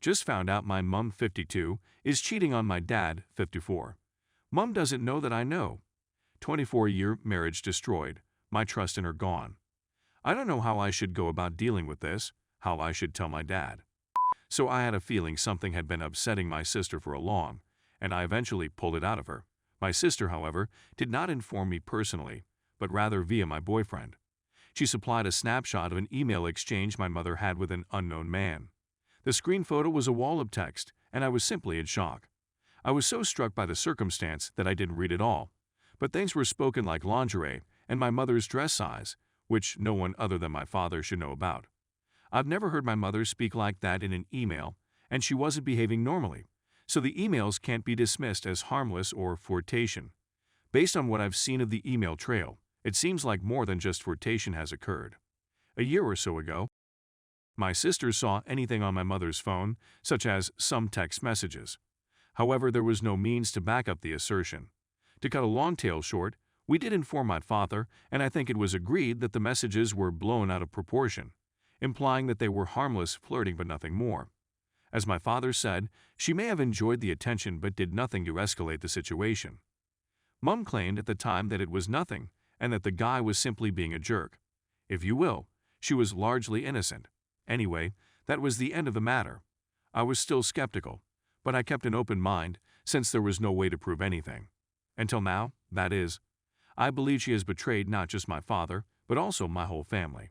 Just found out my mom, 52, is cheating on my dad, 54. Mom doesn't know that I know. 24-year marriage destroyed, my trust in her gone. I don't know how I should go about dealing with this, how I should tell my dad. So I had a feeling something had been upsetting my sister for a long, and I eventually pulled it out of her. My sister, however, did not inform me personally, but rather via my boyfriend. She supplied a snapshot of an email exchange my mother had with an unknown man. The screen photo was a wall of text, and I was simply in shock. I was so struck by the circumstance that I didn't read it all, but things were spoken like lingerie and my mother's dress size, which no one other than my father should know about. I've never heard my mother speak like that in an email, and she wasn't behaving normally, so the emails can't be dismissed as harmless or flirtation. Based on what I've seen of the email trail, it seems like more than just flirtation has occurred. A year or so ago, my sister saw anything on my mother's phone, such as some text messages. However, there was no means to back up the assertion. To cut a long tale short, we did inform my father, and I think it was agreed that the messages were blown out of proportion, implying that they were harmless flirting but nothing more. As my father said, she may have enjoyed the attention but did nothing to escalate the situation. Mom claimed at the time that it was nothing, and that the guy was simply being a jerk. If you will, she was largely innocent. Anyway, that was the end of the matter. I was still skeptical, but I kept an open mind since there was no way to prove anything. Until now, that is. I believe she has betrayed not just my father, but also my whole family.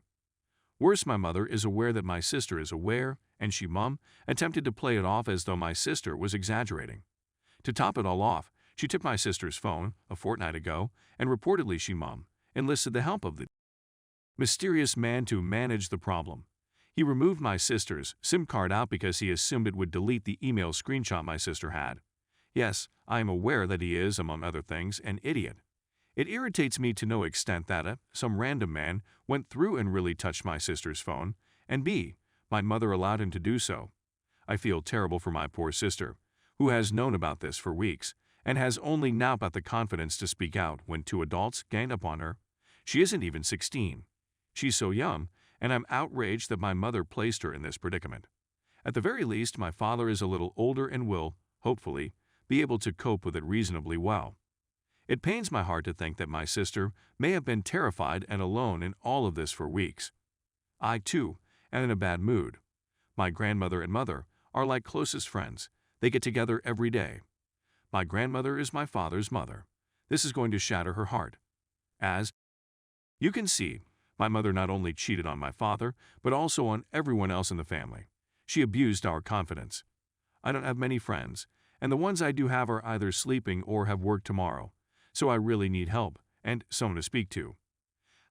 Worse, my mother is aware that my sister is aware, and she, Mom, attempted to play it off as though my sister was exaggerating. To top it all off, she took my sister's phone a fortnight ago, and reportedly she, Mom, enlisted the help of the mysterious man to manage the problem. He removed my sister's SIM card out because he assumed it would delete the email screenshot my sister had. Yes, I am aware that he is, among other things, an idiot. It irritates me to no extent that some random man went through and really touched my sister's phone, and b, my mother allowed him to do so. I feel terrible for my poor sister, who has known about this for weeks, and has only now got the confidence to speak out when two adults ganged up on her. She isn't even 16. She's so young, and I'm outraged that my mother placed her in this predicament. At the very least, my father is a little older and will, hopefully, be able to cope with it reasonably well. It pains my heart to think that my sister may have been terrified and alone in all of this for weeks. I, too, am in a bad mood. My grandmother and mother are like closest friends. They get together every day. My grandmother is my father's mother. This is going to shatter her heart. As you can see, my mother not only cheated on my father, but also on everyone else in the family. She abused our confidence. I don't have many friends, and the ones I do have are either sleeping or have work tomorrow, so I really need help and someone to speak to.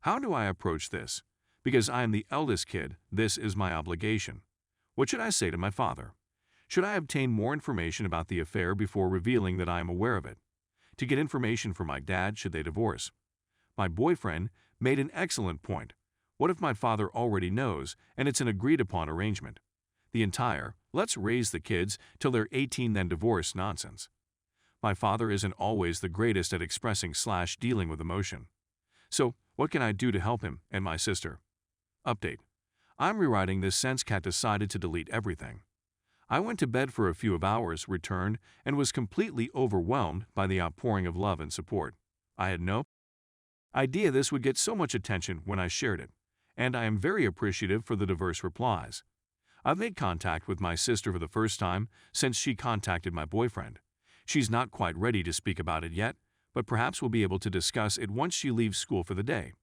How do I approach this? Because I am the eldest kid, this is my obligation. What should I say to my father? Should I obtain more information about the affair before revealing that I am aware of it? To get information from my dad should they divorce? My boyfriend made an excellent point. What if my father already knows and it's an agreed-upon arrangement? The entire, let's raise the kids till they're 18 then divorce nonsense. My father isn't always the greatest at expressing/dealing with emotion. So, what can I do to help him and my sister? Update. I'm rewriting this since Kat decided to delete everything. I went to bed for a few hours, returned, and was completely overwhelmed by the outpouring of love and support. I had no idea this would get so much attention when I shared it, and I am very appreciative for the diverse replies. I've made contact with my sister for the first time since she contacted my boyfriend. She's not quite ready to speak about it yet, but perhaps we'll be able to discuss it once she leaves school for the day.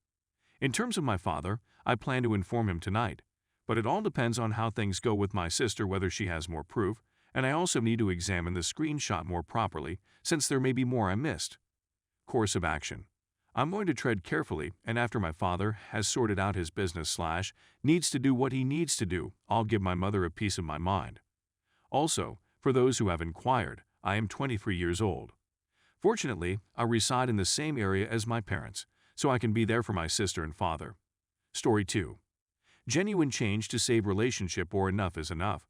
In terms of my father, I plan to inform him tonight, but it all depends on how things go with my sister, whether she has more proof, and I also need to examine the screenshot more properly since there may be more I missed. Course of action. I'm going to tread carefully, and after my father has sorted out his business/needs to do what he needs to do, I'll give my mother a piece of my mind. Also, for those who have inquired, I am 23 years old. Fortunately, I reside in the same area as my parents, so I can be there for my sister and father. Story 2. Genuine change to save relationship or enough is enough.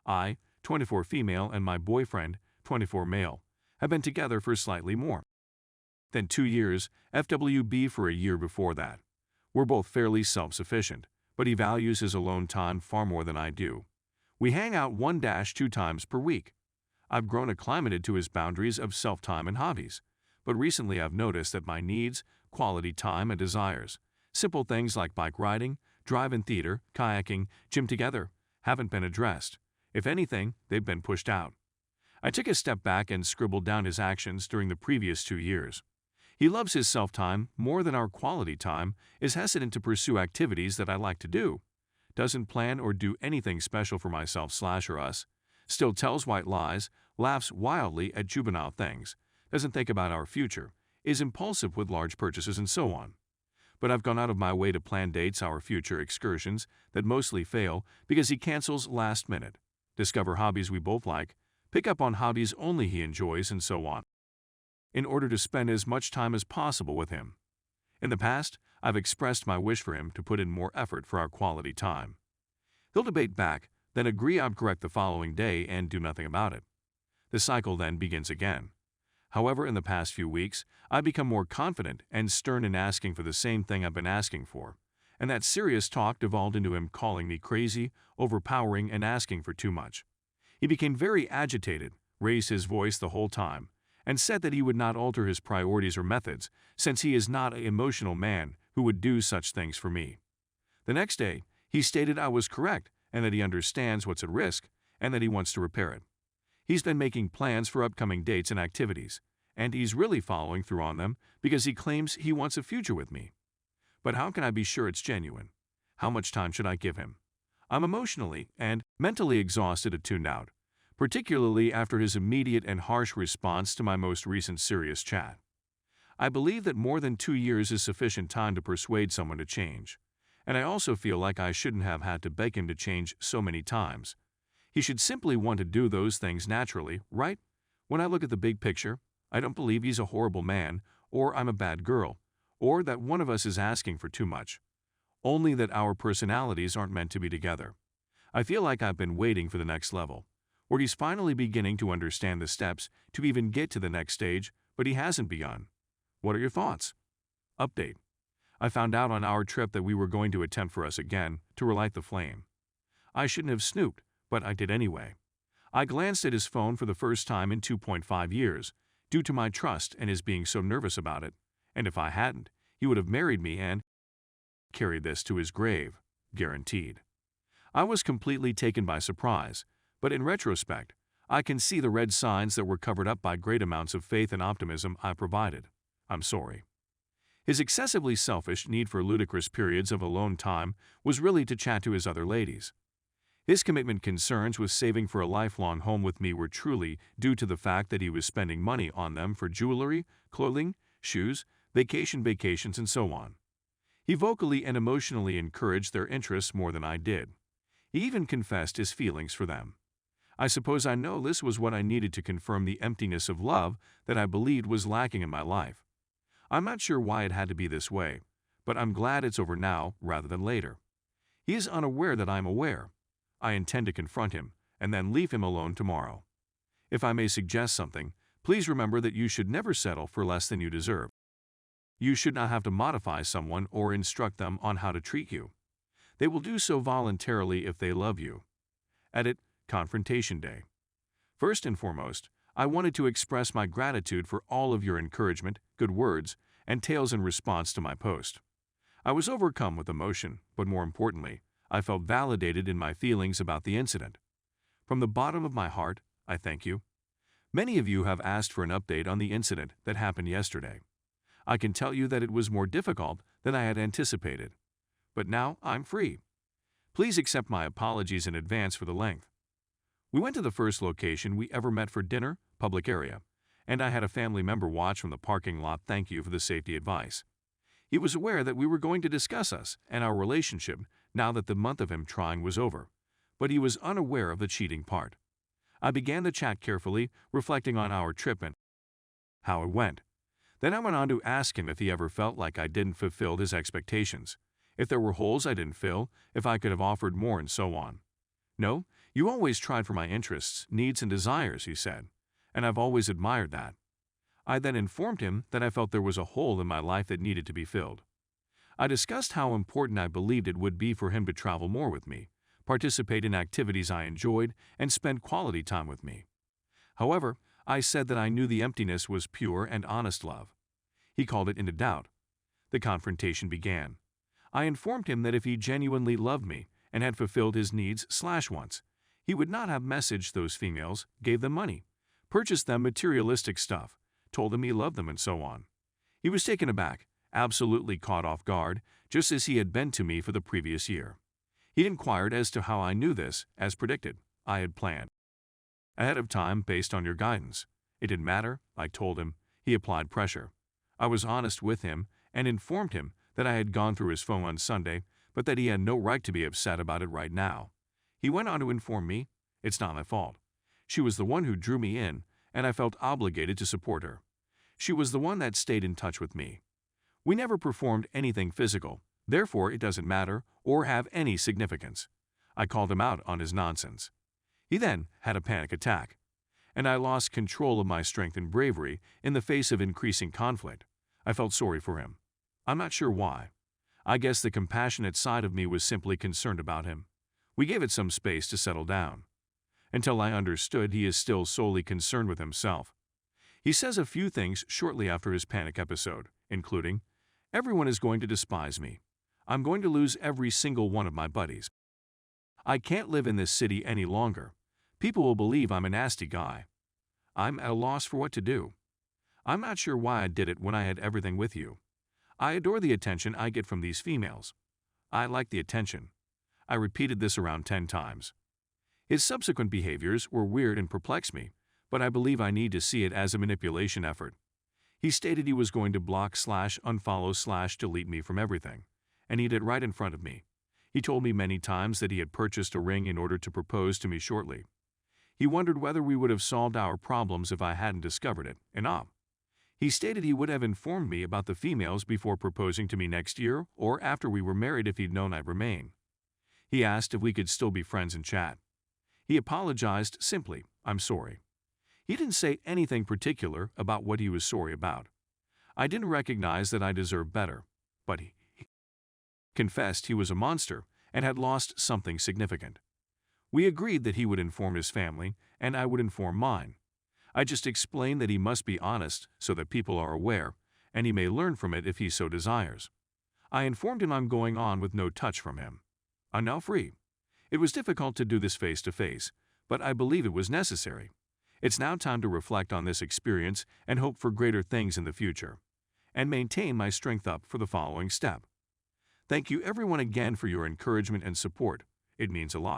I, 24 female, and my boyfriend, 24 male, have been together for slightly more than 2 years, FWB for a year before that. We're both fairly self-sufficient, but he values his alone time far more than I do. We hang out 1-2 times per week. I've grown acclimated to his boundaries of self-time and hobbies, but recently I've noticed that my needs, quality time, and desires, simple things like bike riding, drive-in theater, kayaking, gym together, haven't been addressed. If anything, they've been pushed out. I took a step back and scribbled down his actions during the previous 2 years. He loves his self-time more than our quality time, is hesitant to pursue activities that I like to do, doesn't plan or do anything special for myself/or us, still tells white lies, laughs wildly at juvenile things, doesn't think about our future, is impulsive with large purchases, and so on. But I've gone out of my way to plan dates, our future excursions, that mostly fail because he cancels last minute, discover hobbies we both like, pick up on hobbies only he enjoys, and so on, in order to spend as much time as possible with him. In the past, I've expressed my wish for him to put in more effort for our quality time. He'll debate back, then agree I'm correct the following day and do nothing about it. The cycle then begins again. However, in the past few weeks, I've become more confident and stern in asking for the same thing I've been asking for, and that serious talk devolved into him calling me crazy, overpowering, and asking for too much. He became very agitated, raised his voice the whole time, and said that he would not alter his priorities or methods since he is not an emotional man who would do such things for me. The next day, he stated I was correct and that he understands what's at risk and that he wants to repair it. He's been making plans for upcoming dates and activities, and he's really following through on them because he claims he wants a future with me. But how can I be sure it's genuine? How much time should I give him? I'm emotionally and mentally exhausted and tuned out, particularly after his immediate and harsh response to my most recent serious chat. I believe that more than 2 years is sufficient time to persuade someone to change, and I also feel like I shouldn't have had to beg him to change so many times. He should simply want to do those things naturally, right? When I look at the big picture, I don't believe he's a horrible man, or I'm a bad girl, or that one of us is asking for too much. Only that our personalities aren't meant to be together. I feel like I've been waiting for the next level, where he's finally beginning to understand the steps to even get to the next stage, but he hasn't begun. What are your thoughts? Update. I found out on our trip that we were going to attempt for us again to relight the flame. I shouldn't have snooped, but I did anyway. I glanced at his phone for the first time in 2.5 years, due to my trust and his being so nervous about it, and if I hadn't, he would have married me and carried this to his grave, guaranteed. I was completely taken by surprise, but in retrospect, I can see the red signs that were covered up by great amounts of faith and optimism I provided. I'm sorry. His excessively selfish need for ludicrous periods of alone time was really to chat to his other ladies. His commitment concerns with saving for a lifelong home with me were truly due to the fact that he was spending money on them for jewelry, clothing, shoes, vacations, and so on. He vocally and emotionally encouraged their interests more than I did. He even confessed his feelings for them. I suppose I know this was what I needed to confirm the emptiness of love that I believed was lacking in my life. I'm not sure why it had to be this way, but I'm glad it's over now rather than later. He is unaware that I'm aware. I intend to confront him and then leave him alone tomorrow. If I may suggest something, please remember that you should never settle for less than you deserve. You should not have to modify someone or instruct them on how to treat you. They will do so voluntarily if they love you. Edit. Confrontation Day. First and foremost, I wanted to express my gratitude for all of your encouragement, good words, and tales in response to my post. I was overcome with emotion, but more importantly, I felt validated in my feelings about the incident. From the bottom of my heart, I thank you. Many of you have asked for an update on the incident that happened yesterday. I can tell you that it was more difficult than I had anticipated. But now I'm free. Please accept my apologies in advance for the length. We went to the first location we ever met for dinner, public area, and I had a family member watch from the parking lot. Thank you for the safety advice. He was aware that we were going to discuss us and our relationship now that the month of him trying was over, but he was unaware of the cheating part. I began the chat carefully, reflecting on our trip and how it went. Then I went on to ask him if he ever felt like I didn't fulfill his expectations, if there were holes I didn't fill, if I could have offered more, and so on. No, you always tried for my interests, needs, and desires, he said, and I've always admired that. I then informed him that I felt there was a hole in my life that needed to be filled. I discussed how important I believed it would be for him to travel more with me, participate in activities I enjoyed, and spend quality time with me. However, I said that I knew the emptiness was pure and honest love. He called it into doubt. The confrontation began. I informed him that if he genuinely loved me and had fulfilled his needs/wants, he would not have messaged those females, gave them money, purchased them materialistic stuff, told them he loved them, and so on. He was taken aback, absolutely caught off guard, just as he had been to me for the previous year. He inquired as to how I knew this, as predicted. I had planned ahead of time based on your guidance. It didn't matter, I told him. He applied pressure. I was honest with him and informed him that I had gone through his phone on Sunday, but that he had no right to be upset about it right now. He went on to inform me, it's not my fault. She was the one who drew me in, and I felt obligated to support her. She was the one that stayed in touch with me. We never performed anything physical, therefore it doesn't matter or have any significance. I called him out on his nonsense. He then had a panic attack, and I lost control of my strength and bravery in the face of increasing conflict. I felt sorry for him. I'm not sure why. I guess the compassionate side of me was simply concerned about him. We gave it some space to settle down, until I understood he is still solely concerned with himself. He says a few things shortly after his panic episode, including, "Everyone is going to despise me. I'm going to lose every single one of my buddies. I can't live in this city any longer. People will believe I'm a nasty guy. I'm at a loss for what to do. I'm not sure why I did it when I had everything with you. I adore the attention I get from these females. I like the attention." I repeated this around 10 times. His subsequent behaviors were weird and perplexed me, but I believe I need to see it as a manipulation effort. He stated he was going to block/unfollow/delete me from everything, and he did it right in front of me. He told me many times that he had purchased a ring in order to propose to me shortly. He wondered whether we would have solved our problems if I hadn't discovered it, and he stated he would have informed me about the females before proposing to me next year or after we were married if he'd known I'd remain. He asked if we could still be friends and chat. He apologized simply, "I'm sorry." He didn't say anything particular about what he was sorry about. I didn't recognize that I deserved better, but he confessed he was a monster and had lost something significant. We agreed that he would inform his family and I would inform mine. I just explained that he must be honest so that people are aware, and he may learn from it if he so desires. I informed him I'm going on with no touch from him. I'm now free. It was difficult to do this face to face, but I believe it was necessary. It's now time to reflect on this experience and hope for greater things in the future, and maintain my strength up for the following step. Thank you everyone again for your encouragement and support. It means a lot.